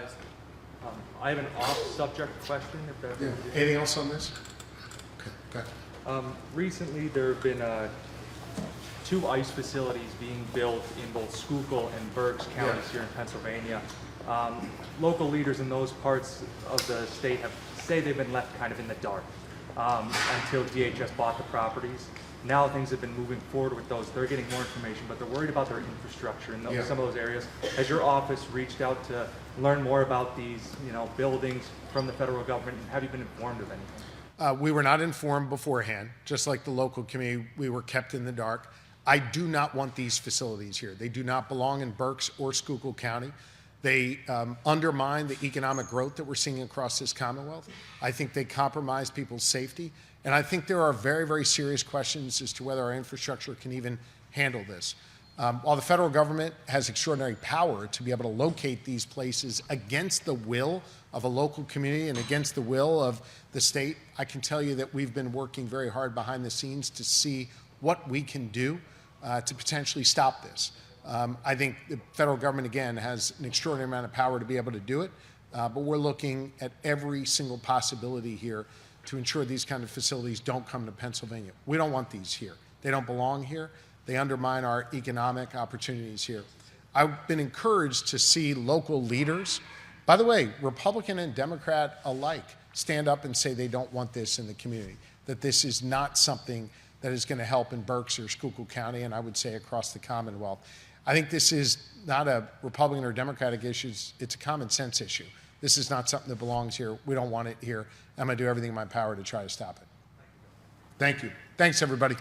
guys. I have an off-subject question, if that's Yeah. okay. Anything else on this? Okay, go ahead. Recently, there have been 2 ICE facilities being built in both Schuylkill and Berks counties here in Pennsylvania. Local leaders in those parts of the state say they've been left kind of in the dark until DHS bought the properties. Now things have been moving forward with those. They're getting more information, but they're worried about their infrastructure in some of those areas. Has your office reached out to learn more about these, buildings from the federal government, and have you been informed of anything? We were not informed beforehand. Just like the local community, we were kept in the dark. I do not want these facilities here. They do not belong in Berks or Schuylkill County. They undermine the economic growth that we're seeing across this Commonwealth. I think they compromise people's safety. And I think there are very, very serious questions as to whether our infrastructure can even handle this. While the federal government has extraordinary power to be able to locate these places against the will of a local community and against the will of the state, I can tell you that we've been working very hard behind the scenes to see what we can do to potentially stop this. I think the federal government, again, has an extraordinary amount of power to be able to do it, but we're looking at every single possibility here to ensure these kind of facilities don't come to Pennsylvania. We don't want these here. They don't belong here. They undermine our economic opportunities here. I've been encouraged to see local leaders, by the way, Republican and Democrat alike, stand up and say they don't want this in the community, that this is not something that is going to help in Berks or Schuylkill County, and I would say across the Commonwealth. I think this is not a Republican or Democratic issue. It's a common sense issue. This is not something that belongs here. We don't want it here. I'm going to do everything in my power to try to stop it. Thank you. Thanks, everybody.